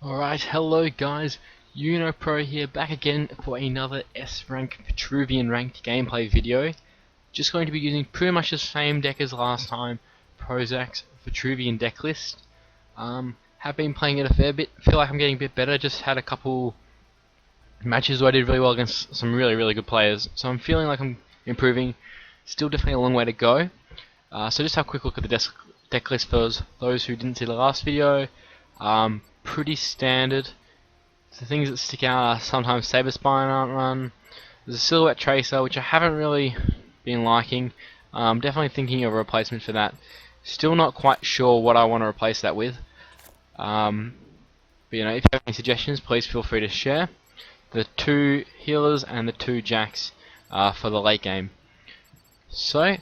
Alright, hello guys, UnoPro here, back again for another S-rank Vetruvian ranked gameplay video. Just going to be using pretty much the same deck as last time, Prozac's Vetruvian deck list. Have been playing it a fair bit, feel like I'm getting a bit better, just had a couple matches where I did really well against some really good players, so I'm feeling like I'm improving. Still definitely a long way to go. So just have a quick look at the deck list for those who didn't see the last video. Pretty standard. The things that stick out are sometimes Saber Spine aren't run. There's a Silhouette Tracer, which I haven't really been liking. Definitely thinking of a replacement for that. Still not quite sure what I want to replace that with. But you know, if you have any suggestions, please feel free to share. The 2 healers and the 2 jacks for the late game. So,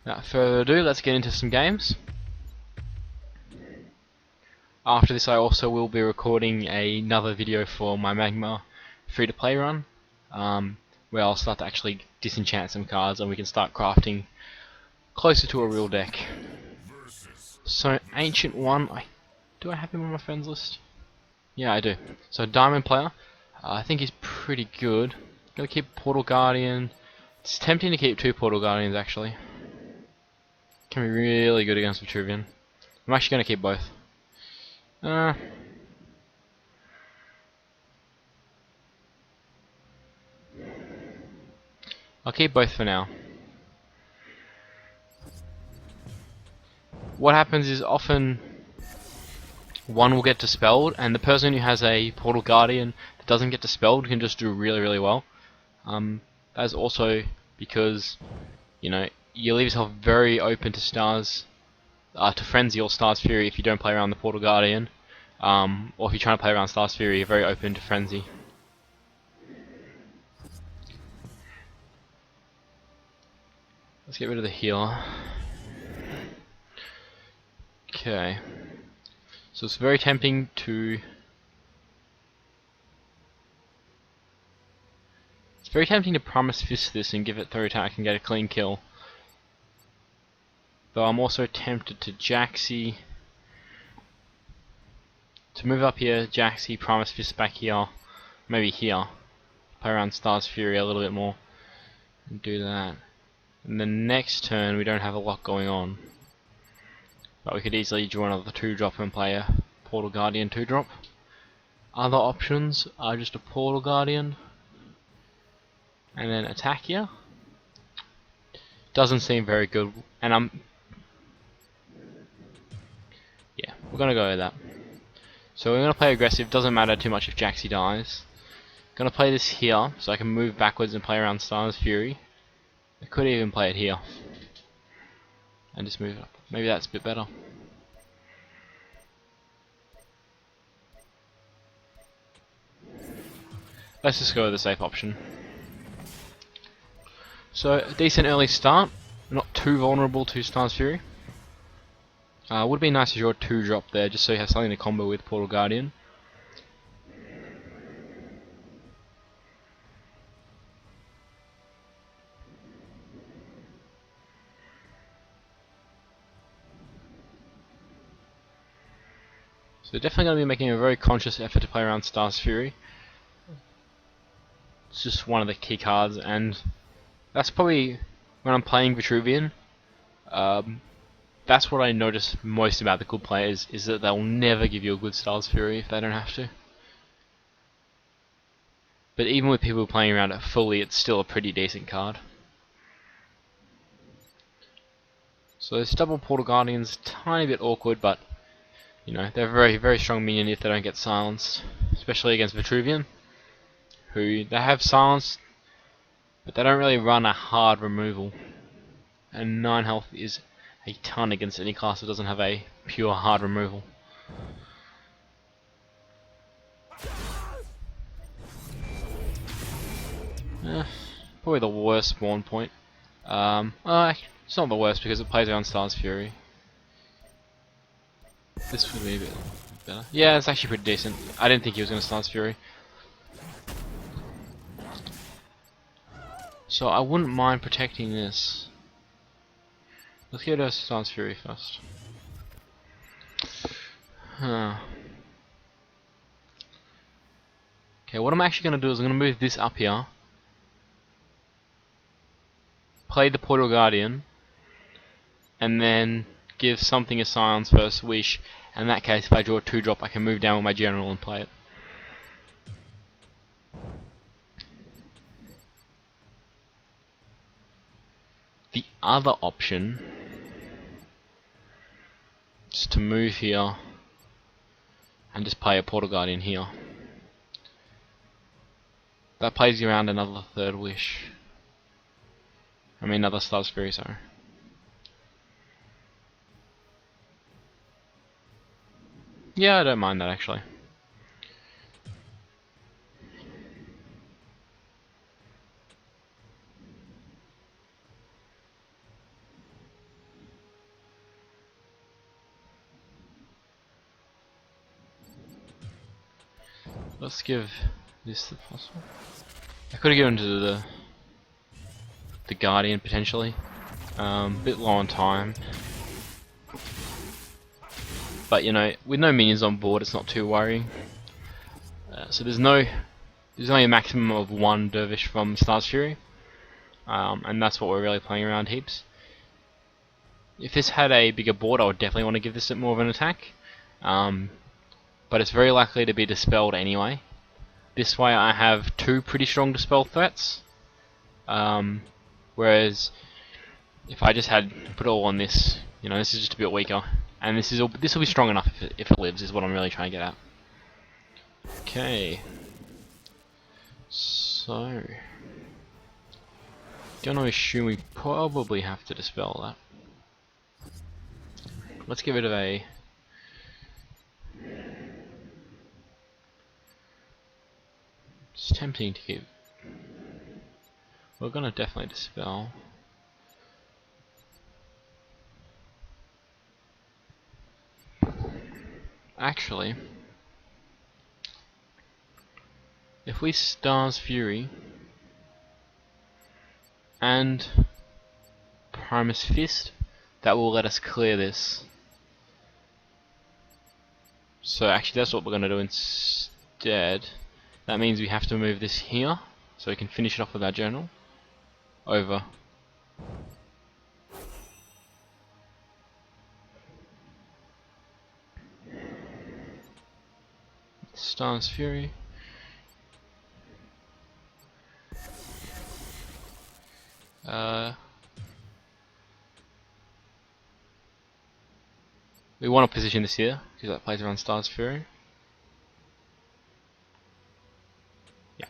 without further ado, let's get into some games. After this I also will be recording another video for my Magma free-to-play run, where I'll start to actually disenchant some cards and we can start crafting closer to a real deck. So, Ancient 1, do I have him on my friends list? Yeah, I do. So, Diamond player, I think he's pretty good. Gonna keep Portal Guardian. It's tempting to keep 2 Portal Guardians actually. Can be really good against Vetruvian. I'm actually gonna keep both. I'll keep both for now. What happens is often one will get dispelled, and the person who has a Portal Guardian that doesn't get dispelled can just do really well. That's also because, you know, you leave yourself very open to stars, to Frenzy or Star's Fury if you don't play around the Portal Guardian, or if you're trying to play around Star's Fury, you're very open to Frenzy. Let's get rid of the healer. Okay. So it's very tempting to... Promise Fist this and give it 3 attack and get a clean kill. Though I'm also tempted to Jaxi. To move up here, Jaxi, Promise Fist back here, maybe here. Play around Star's Fury a little bit more. And do that. And the next turn we don't have a lot going on. But we could easily draw another 2-drop and play a Portal Guardian 2-drop. Other options are just a Portal Guardian and then attack here. Doesn't seem very good, and yeah, we're gonna go with that. So we're gonna play aggressive, doesn't matter too much if Jaxi dies. Gonna play this here, so I can move backwards and play around Star's Fury. I could even play it here. And just move it up. Maybe that's a bit better. Let's just go with the safe option. So, a decent early start. Not too vulnerable to Star's Fury. Would be nice if you draw a 2-drop there, just so you have something to combo with Portal Guardian. So definitely going to be making a very conscious effort to play around Star's Fury. It's just one of the key cards, and that's probably when I'm playing Vetruvian. That's what I notice most about the good players, is that they'll never give you a good Star's Fury if they don't have to. But even with people playing around it fully, it's still a pretty decent card. So this double Portal Guardian's tiny bit awkward, but you know, they're a very strong minion if they don't get silenced, especially against Vetruvian, who they have silence, but they don't really run a hard removal. And 9 health is a ton against any class that doesn't have a pure hard removal. Probably the worst spawn point. It's not the worst because it plays around Star's Fury. This would be a bit better. Yeah, it's actually pretty decent. I didn't think he was going to Star's Fury. So I wouldn't mind protecting this. Let's go to Star's Fury first. Okay, what I'm actually going to do is I'm going to move this up here, play the Portal Guardian, and then give something a Scion's First Wish. In that case, if I draw a 2-drop, I can move down with my General and play it. The other option is to move here and just play a Portal Guardian here. That plays you around another 3rd wish. I mean another Star's Fury, sorry. Yeah, I don't mind that actually. Let's give this the possible. I could have given to the Guardian potentially. Bit low on time. But you know, with no minions on board, it's not too worrying. So there's only a maximum of 1 Dervish from Star's Fury, and that's what we're really playing around heaps. If this had a bigger board, I would definitely want to give this more of an attack, but it's very likely to be dispelled anyway. This way I have 2 pretty strong dispel threats, whereas if I just had put it all on this, you know, this is just a bit weaker, and this will be strong enough if it lives, is what I'm really trying to get at. Okay, so gonna assume we probably have to dispel that. Let's get rid of a. It's tempting to keep. We're gonna definitely dispel. Actually, if we Star's Fury and Primus Fist, that will let us clear this. So actually that's what we're going to do instead. That means we have to move this here, so we can finish it off with our General. Over. Star's Fury. We want to position this here, because that plays around Star's Fury. Yeah.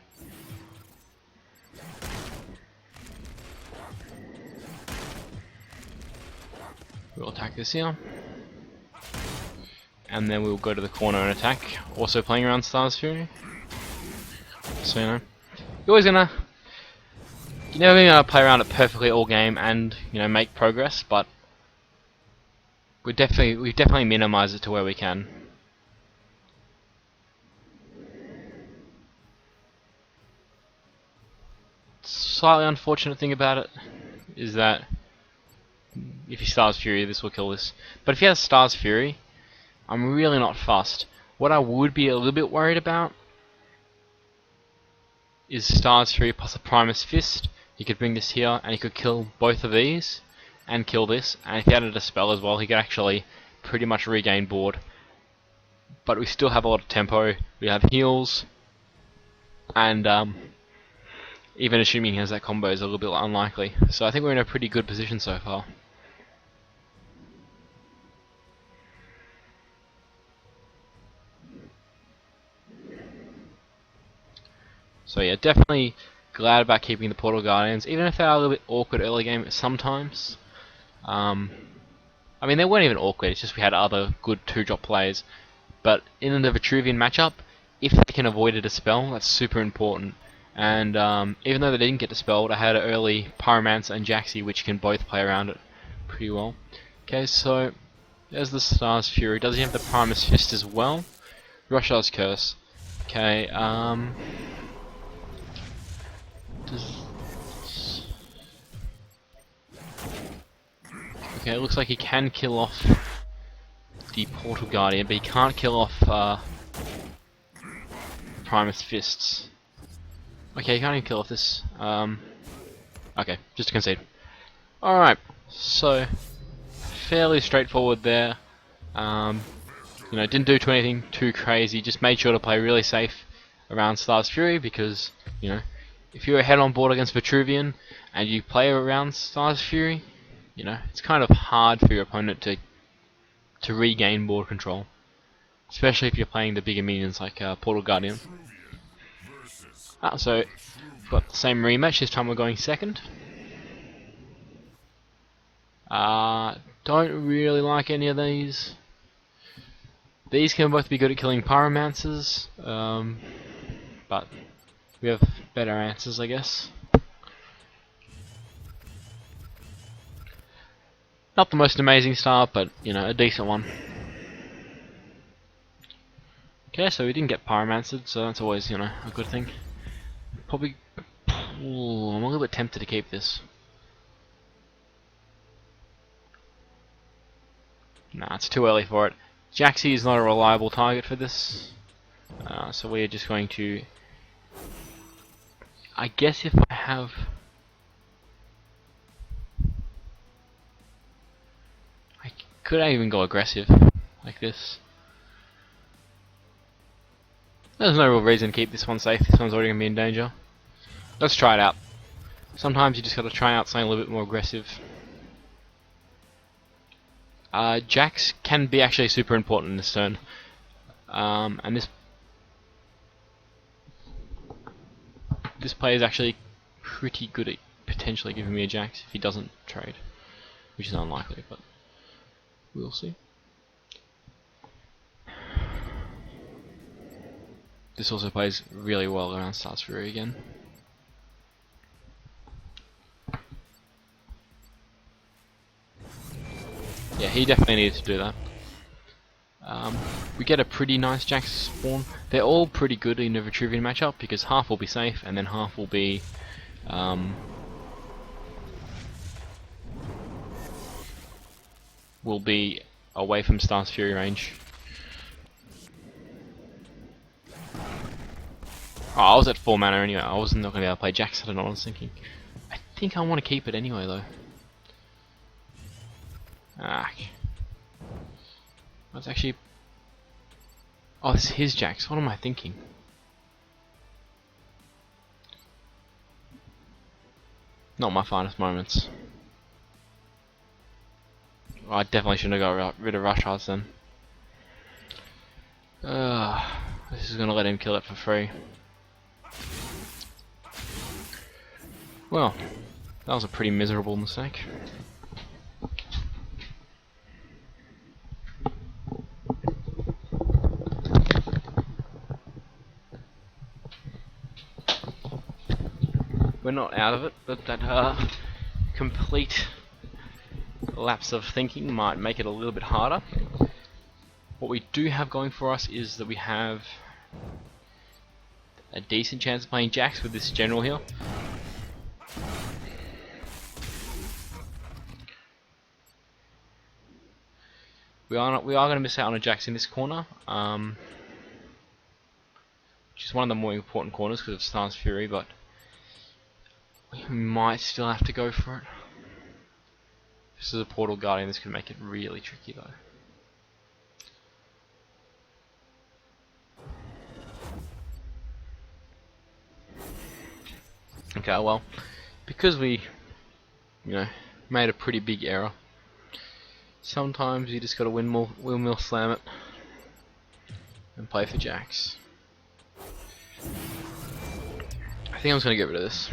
We'll attack this here. And then we'll go to the corner and attack, also playing around Star's Fury. So you know, you're never gonna play around it perfectly all game and, you know, make progress, but we've definitely minimized it to where we can. Slightly unfortunate thing about it is that if he Star's Fury, this will kill this. But if he has Star's Fury, I'm really not fussed. What I would be a little bit worried about is Star's Fury plus a Primus Fist. He could bring this here and he could kill both of these and kill this, and if he added a spell as well, he could actually pretty much regain board. But we still have a lot of tempo, we have heals, and even assuming he has that combo is a little bit unlikely. So I think we're in a pretty good position so far. So yeah, definitely glad about keeping the Portal Guardians, even if they are a little bit awkward early game sometimes. I mean, they weren't even awkward, it's just we had other good 2-drop plays. But in the Vetruvian matchup, if they can avoid a dispel, that's super important. And even though they didn't get dispelled, I had an early Pyromancer and Jaxi, which can both play around it pretty well. Okay, so there's the Star's Fury. Does he have the Primus Fist as well? Roshar's Curse. Okay, okay, it looks like he can kill off the Portal Guardian, but he can't kill off Primus Fists. Okay, you can't even kill off this. Okay, just to concede. Alright, so fairly straightforward there. You know, didn't do anything too crazy, just made sure to play really safe around Star's Fury because, you know, if you're ahead on board against Vetruvian and you play around Star's Fury, you know, it's kind of hard for your opponent to regain board control. Especially if you're playing the bigger minions like Portal Guardian. So, we've got the same rematch, this time we're going second. Don't really like any of these. These can both be good at killing pyromancers, but we have better answers, I guess. Not the most amazing start, but, you know, a decent one. Okay, so we didn't get pyromancered, so that's always, you know, a good thing. Probably... Ooh, I'm a little bit tempted to keep this. Nah, it's too early for it. Jaxi is not a reliable target for this. So we're just going to... I guess if I have... Could I even go aggressive like this? There's no real reason to keep this one safe. This one's already going to be in danger. Let's try it out. Sometimes you just got to try out something a little bit more aggressive. Jax can be actually super important in this turn. And this player is actually pretty good at potentially giving me a Jax if he doesn't trade. Which is unlikely, but we'll see. This also plays really well around Star's Fury again. Yeah, he definitely needed to do that. We get a pretty nice Jax spawn. They're all pretty good in a Vetruvian matchup because half will be safe and then half will be away from Star's Fury range. Oh, I was at 4 mana anyway. I wasn't not going to be able to play Jax. I don't know what I was thinking. I think I want to keep it anyway though. That's actually... Oh, it's his Jax. What am I thinking? Not my finest moments. Oh, I definitely shouldn't have got rid of Rush Hearts then. This is going to let him kill it for free. Well, that was a pretty miserable mistake. We're not out of it, but that complete lapse of thinking might make it a little bit harder. What we do have going for us is that we have a decent chance of playing Jax with this general here. We are going to miss out on a Jax in this corner, which is one of the more important corners because of Star's Fury, but we might still have to go for it. This is a Portal Guardian, this could make it really tricky though. Okay, well, because we, you know, made a pretty big error, sometimes you just gotta windmill slam it and play for Jax. I think I'm just gonna get rid of this.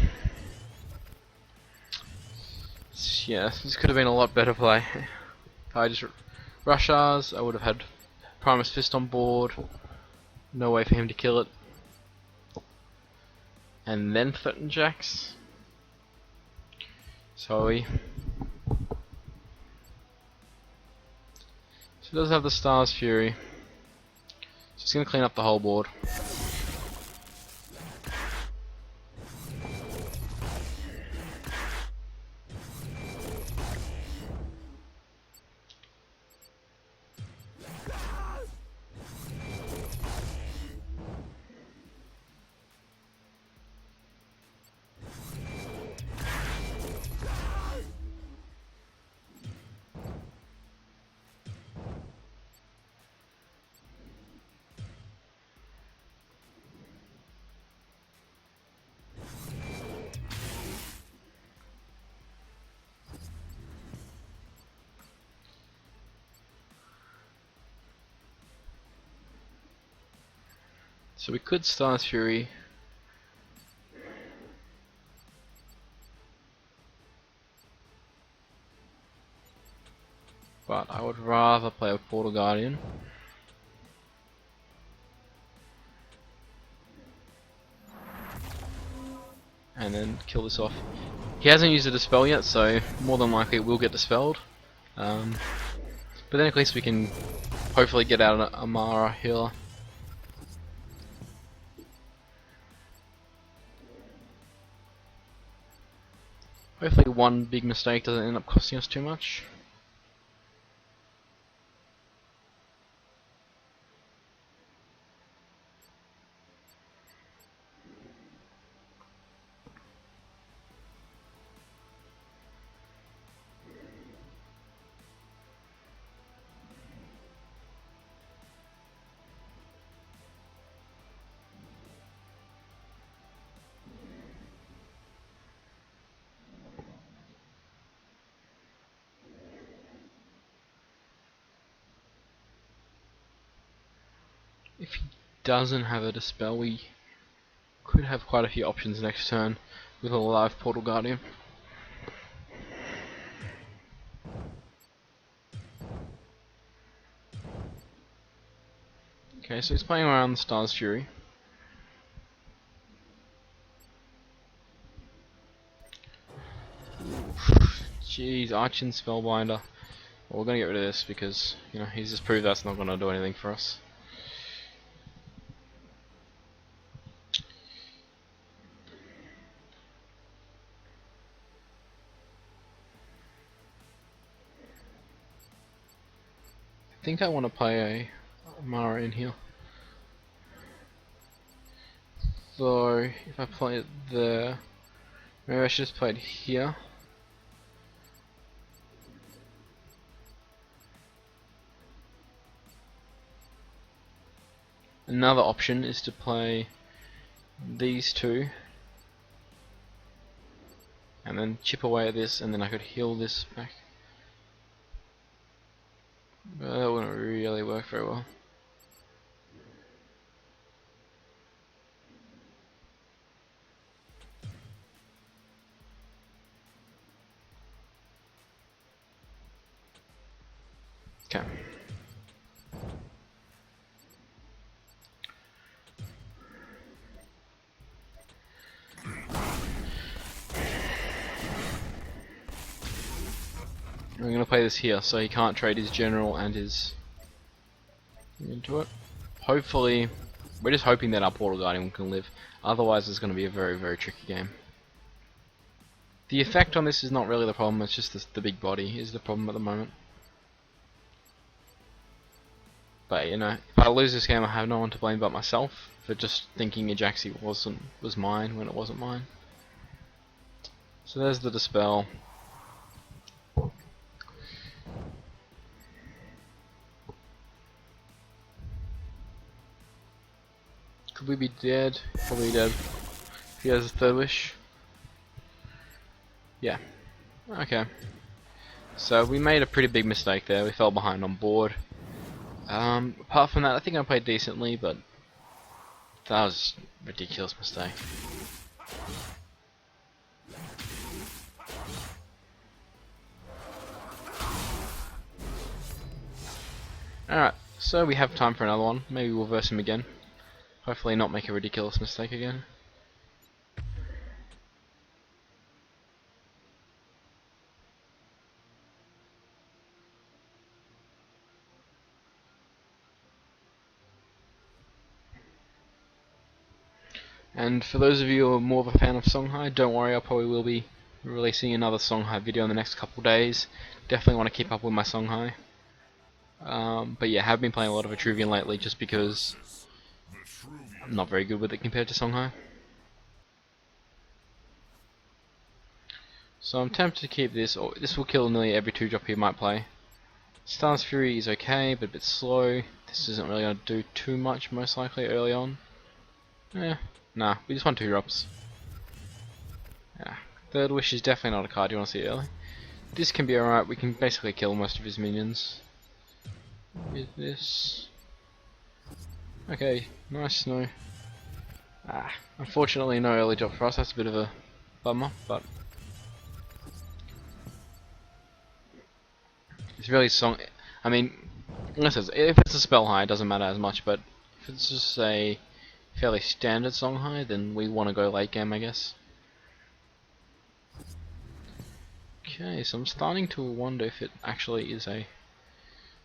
Yeah, this could have been a lot better play. If I just rush ours, I would have had Primus Fist on board. No way for him to kill it. And then threaten Jax. So he does have the Star's Fury. Just gonna clean up the whole board. So we could Star's Fury. But I would rather play a Portal Guardian. And then kill this off. He hasn't used a Dispel yet, so more than likely it will get dispelled. But then at least we can hopefully get out an Amara healer. Hopefully one big mistake doesn't end up costing us too much. If he doesn't have a Dispel, we could have quite a few options next turn with a live Portal Guardian. Okay, so he's playing around the Star's Fury. Jeez, Archin Spellbinder. Well, we're gonna get rid of this because, you know, he's just proved that's not gonna do anything for us. I think I want to play a Mara in here. So if I play it there, maybe I should just play it here. Another option is to play these two and then chip away at this, and then I could heal this back. But that wouldn't really work very well. Okay. I'm going to play this here, so he can't trade his general and his into it. Hopefully, we're just hoping that our Portal Guardian can live. Otherwise, it's going to be a very, very tricky game. The effect on this is not really the problem. It's just the big body is the problem at the moment. But you know, if I lose this game, I have no one to blame but myself for just thinking Ajaxi was mine when it wasn't mine. So there's the Dispel. Could we be dead? Probably dead. If he has a third wish. Yeah. Okay. So we made a pretty big mistake there. We fell behind on board. Apart from that, I think I played decently, but that was a ridiculous mistake. Alright, so we have time for another one. Maybe we'll verse him again. Hopefully not make a ridiculous mistake again. And for those of you who are more of a fan of Songhai, don't worry, I probably will be releasing another Songhai video in the next couple days. Definitely want to keep up with my Songhai. But yeah, I have been playing a lot of Vetruvian lately just because I'm not very good with it compared to Songhai. So I'm tempted to keep this, or this will kill nearly every 2-drop he might play. Star's Fury is okay, but a bit slow. This isn't really going to do too much, most likely, early on. Nah, we just want 2-drops. Yeah, Third Wish is definitely not a card you want to see early. This can be alright, we can basically kill most of his minions with this. Okay, nice snow. Unfortunately no early drop for us, that's a bit of a bummer, but it's really I mean, if it's a spell high, it doesn't matter as much, but if it's just a fairly standard Songhai, then we want to go late game, I guess. Okay, so I'm starting to wonder if it actually is a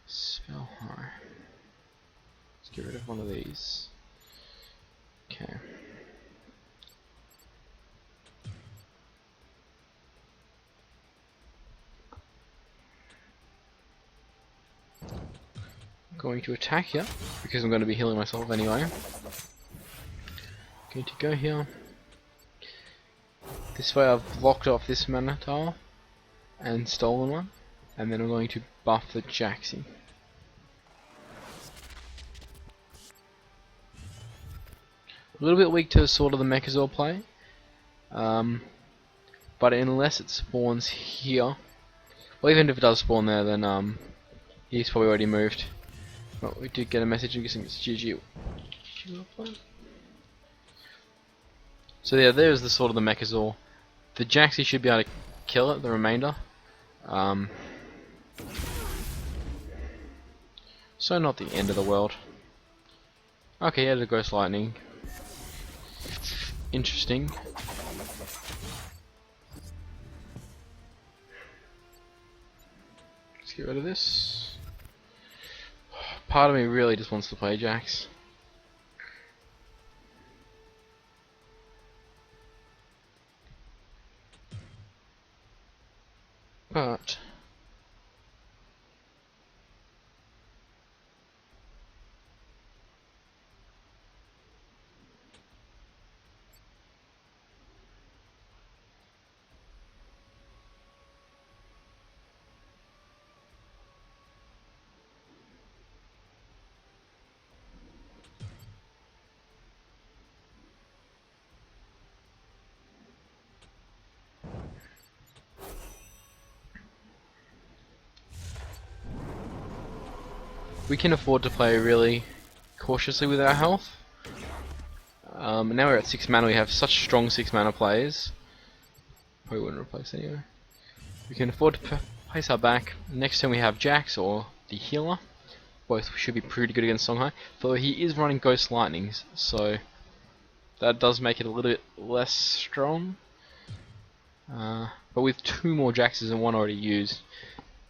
spell high. Let's get rid of one of these. Okay. Going to attack here, because I'm going to be healing myself anyway. Going to go here. This way I've blocked off this mana tile and stolen one, and then I'm going to buff the Jaxi. A little bit weak to sort of the Mechazor play, but unless it spawns here, well, even if it does spawn there, then he's probably already moved. But we did get a message, I'm guessing it's GG. So yeah, there's the sort of the Mechazor. The Jaxi should be able to kill it, the remainder. So not the end of the world. Okay, yeah, the Ghost Lightning. Interesting. Let's get rid of this. Part of me really just wants to play Jax. But we can afford to play really cautiously with our health. Now we're at 6 mana, we have such strong 6 mana players. Probably wouldn't replace anyway. We can afford to place our back. Next turn we have Jax or the healer. Both should be pretty good against Songhai. Though he is running Ghost Lightnings, so that does make it a little bit less strong. But with 2 more Jaxes and 1 already used,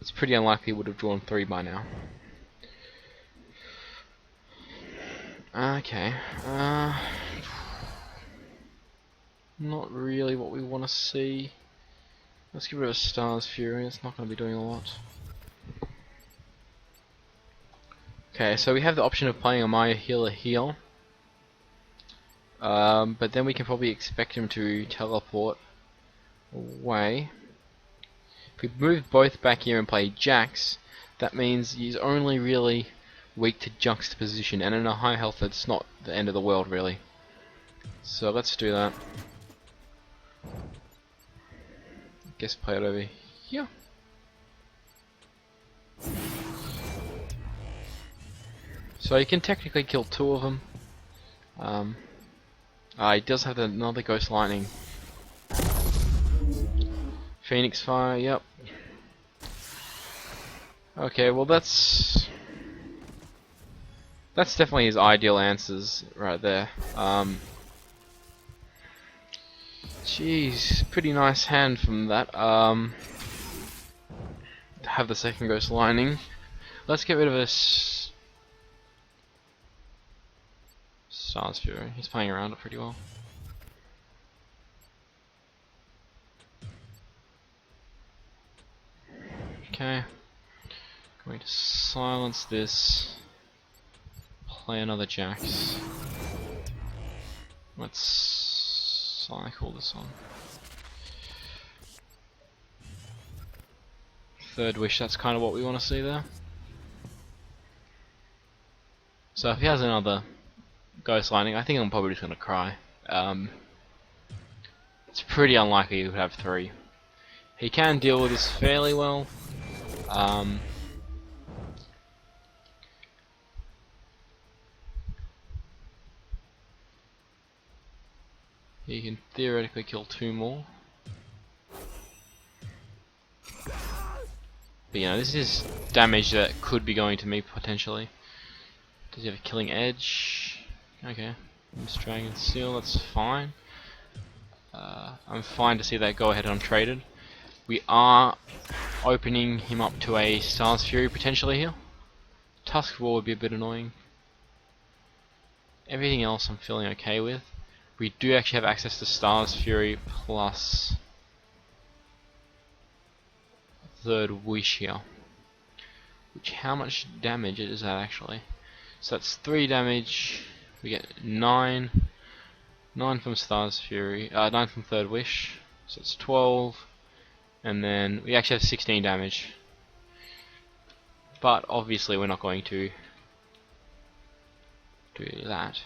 it's pretty unlikely he would have drawn 3 by now. Okay. Not really what we want to see. Let's get rid of Star's Fury, it's not going to be doing a lot. Okay, so we have the option of playing a Maya Healer here. But then we can probably expect him to teleport away. If we move both back here and play Jax, that means he's only really weak to juxtaposition, and in a high health that's not the end of the world really. So let's do that. Guess play it over here. So you can technically kill 2 of them. He does have another Ghost Lightning. Phoenix Fire, yep. Okay, well that's definitely his ideal answers right there. Jeez, pretty nice hand from that. To have the second Ghost Lightning. Let's get rid of this Star's Fury. He's playing around it pretty well. Okay. Going to silence this. Play another Jax. Let's cycle this on. Third wish, that's kind of what we want to see there. So if he has another Ghost Lightning, I think I'm probably just going to cry. It's pretty unlikely he would have 3. He can deal with this fairly well. He can theoretically kill 2 more. But you know, this is damage that could be going to me potentially. Does he have a killing edge? Okay. Miss Dragon Seal, that's fine. I'm fine to see that go ahead untraded. We are opening him up to a Stars Fury potentially here. Tusk War would be a bit annoying. Everything else I'm feeling okay with. We do actually have access to Stars Fury plus Third Wish here. Which, how much damage is that actually? So that's 3 damage. We get 9. 9 from Stars Fury. 9 from Third Wish. So it's 12. And then we actually have 16 damage. But obviously we're not going to do that.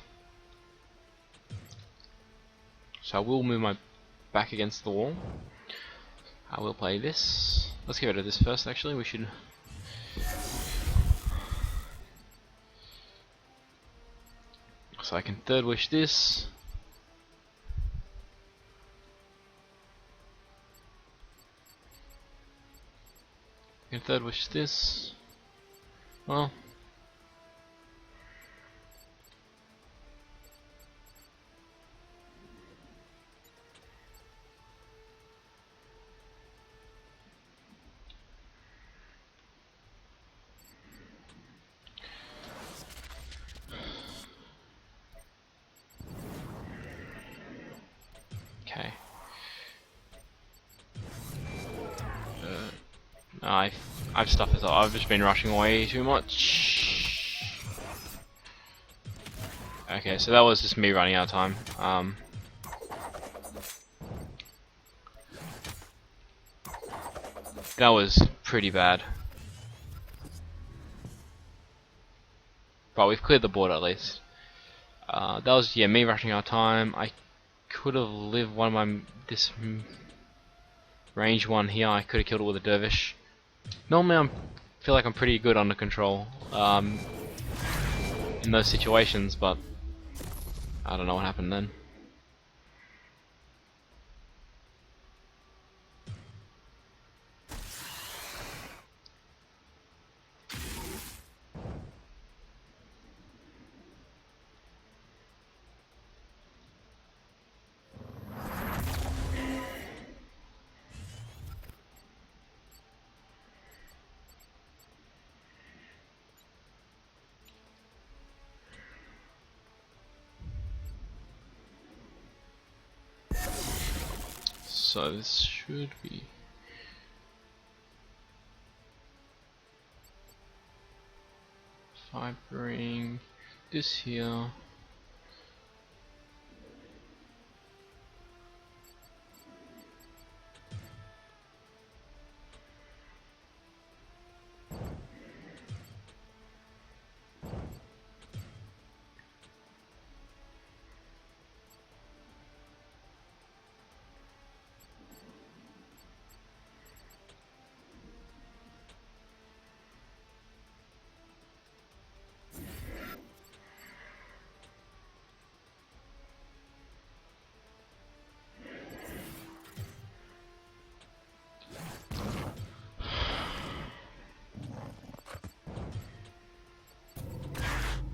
So I will move my back against the wall. I will play this. Let's get rid of this first actually. We should... So I can Third Wish this. I can Third Wish this. Well... Okay. I've stuffed this up. I've just been rushing way too much. Okay, so that was just me running out of time. That was pretty bad. But we've cleared the board at least. That was, yeah, me rushing out of time. I could have lived one of my... this range one here. I could have killed it with a dervish. Normally I feel like I'm pretty good under control in those situations, but I don't know what happened then. So this should be... if I bring this here...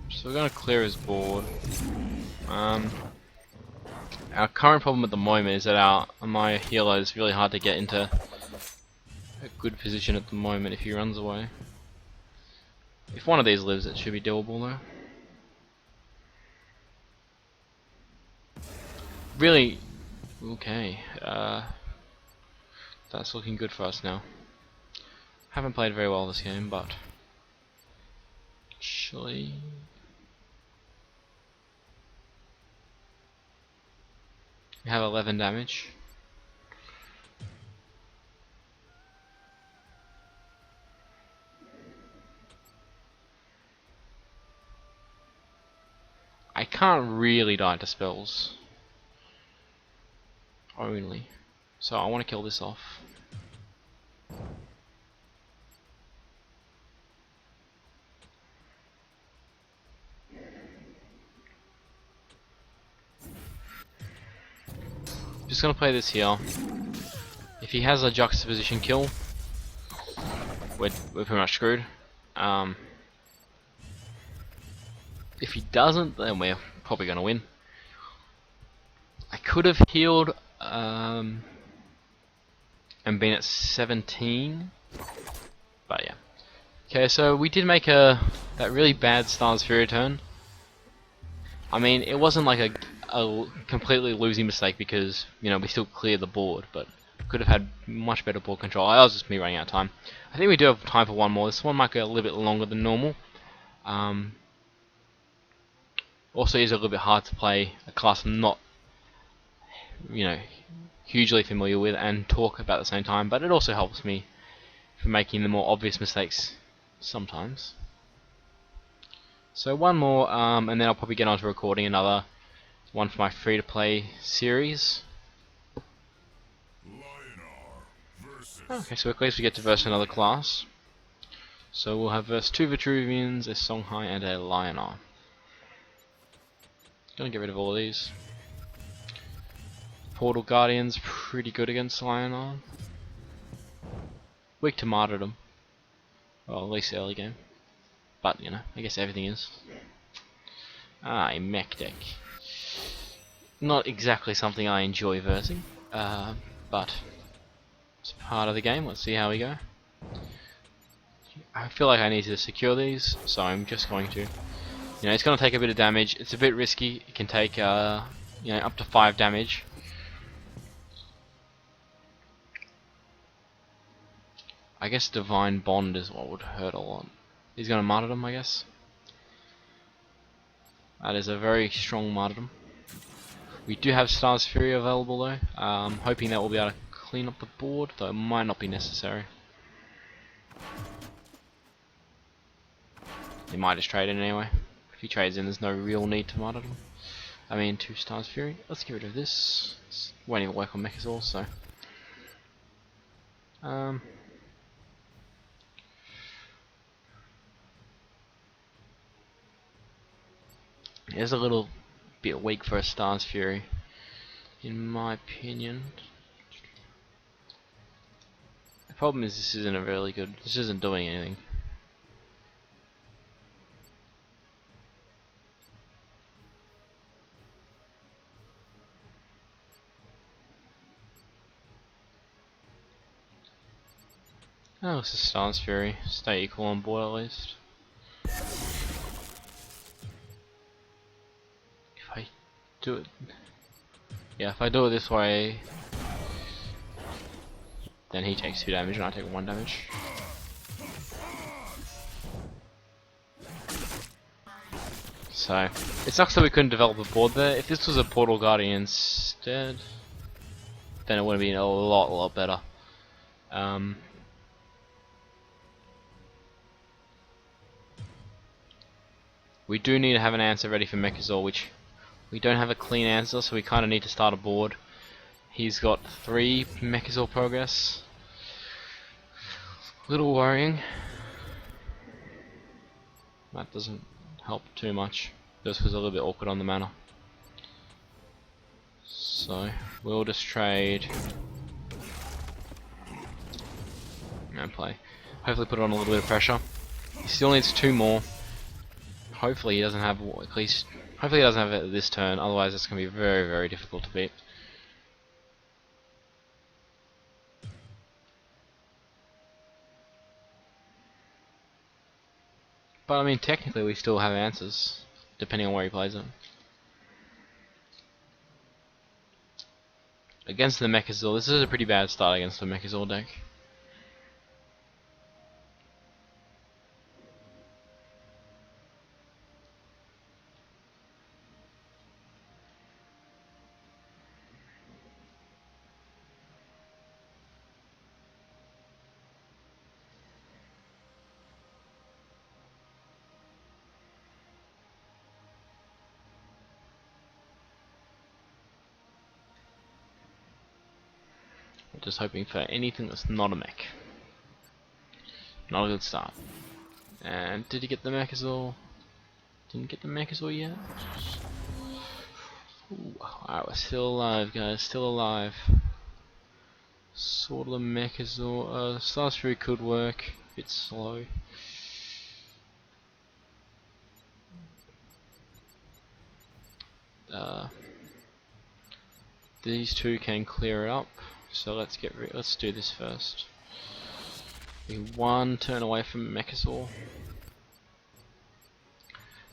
So we're going to clear his board. Our current problem at the moment is that my healer is really hard to get into a good position at the moment if he runs away. If one of these lives, it should be doable though. Really? Okay. That's looking good for us now. Haven't played very well this game, but... actually... we have 11 damage. I can't really die to spells. Only. So I want to kill this off. Just gonna play this here. If he has a juxtaposition kill, we're pretty much screwed. If he doesn't, then we're probably gonna win. I could have healed and been at 17, but yeah. Okay, so we did make that really bad Stars Fury turn. I mean, it wasn't like a completely losing mistake because, you know, we still cleared the board, but could have had much better board control. That was just me running out of time. I think we do have time for one more. This one might go a little bit longer than normal. Also, is a little bit hard to play a class I'm not, you know, hugely familiar with and talk about at the same time, but it also helps me for making the more obvious mistakes sometimes. So one more, and then I'll probably get on to recording another one for my free-to-play series. Okay, so at least we get to verse another class. So we'll have verse 2 Vetruvians, a Songhai, and a Lionar. Gonna get rid of all of these. Portal Guardians, pretty good against Lionar. Weak to Martyrdom. Well, at least early game. But, you know, I guess everything is. A Mech deck. Not exactly something I enjoy versing, but it's part of the game. Let's see how we go. I feel like I need to secure these, so I'm just going to. You know, it's going to take a bit of damage. It's a bit risky. It can take, you know, up to 5 damage. I guess Divine Bond is what would hurt a lot. He's going to Martyrdom, I guess. That is a very strong Martyrdom. We do have Stars Fury available though. Hoping that we'll be able to clean up the board, though it might not be necessary. He might just trade in anyway. If he trades in, there's no real need to Martyrdom. I mean, 2 Stars Fury. Let's get rid of this. It won't even work on Mech so. It's a little bit weak for a Stars Fury, in my opinion. The problem is this isn't a really good. This isn't doing anything. Oh, it's a Stars Fury. Stay equal on board at least. If I do it, yeah, if I do it this way, then he takes 2 damage and I take 1 damage. So it sucks that we couldn't develop a board there. If this was a Portal Guardian instead, then it would have been a lot better. We do need to have an answer ready for Mechazor, which we don't have a clean answer, so we kind of need to start a board. He's got 3 Mechazor progress. Little worrying. That doesn't help too much. Just was a little bit awkward on the mana. So we'll just trade and play. Hopefully put on a little bit of pressure. He still needs 2 more. Hopefully he doesn't have at least. Hopefully he doesn't have it this turn. Otherwise, it's going to be very difficult to beat. But I mean, technically, we still have answers, depending on where he plays them. Against the Mechazor, this is a pretty bad start against the Mechazor deck. Just hoping for anything that's not a mech. Not a good start. And did he get the Mechazor? Didn't get the Mechazor yet. Ooh. Alright, we're still alive, guys. Still alive. Sort of the Mech is all. Stars Fury could work. A bit slow. These two can clear it up. So let's do this first. We're one turn away from Mechazor.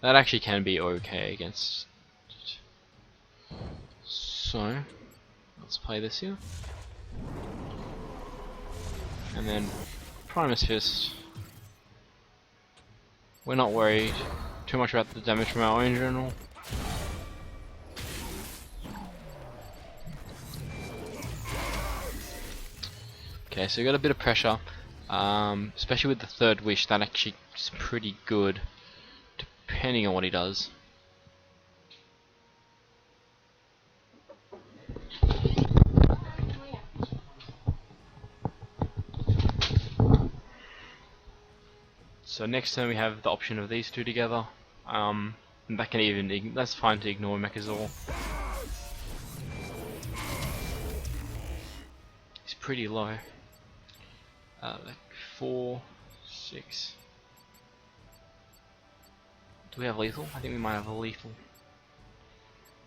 That actually can be okay against. So let's play this here. And then Primus Fist. We're not worried too much about the damage from our own general. Okay, so we got a bit of pressure, especially with the third wish. That actually is pretty good, depending on what he does. So next turn we have the option of these two together. And that can even that's fine to ignore Mechazor. He's pretty low. Like 4, 6. Do we have lethal? I think we might have a lethal.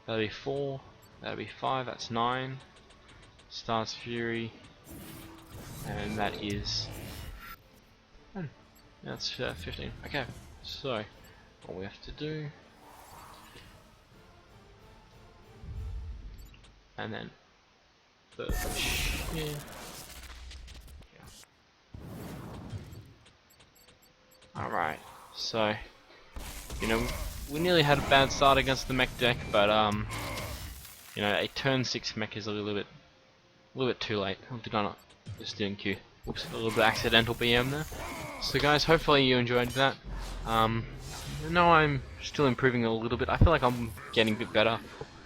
That'll be 4. That'll be 5. That's 9. Stars Fury, and that is 10. That's 15. Okay, so what we have to do, and then the here. Alright, so you know we nearly had a bad start against the Mech deck, but you know a turn 6 Mech is a little bit too late. Did I not? Just didn't queue. Oops, a little bit accidental BM there. So guys, hopefully you enjoyed that. No, I'm still improving a little bit. I feel like I'm getting a bit better.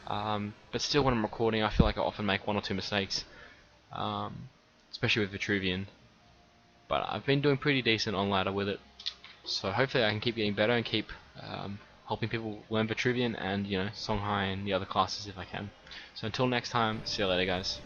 But still when I'm recording, I feel like I often make 1 or 2 mistakes. Especially with Vetruvian. But I've been doing pretty decent on ladder with it. So hopefully I can keep getting better and keep helping people learn Vetruvian and, you know, Songhai and the other classes if I can. So until next time, see you later guys.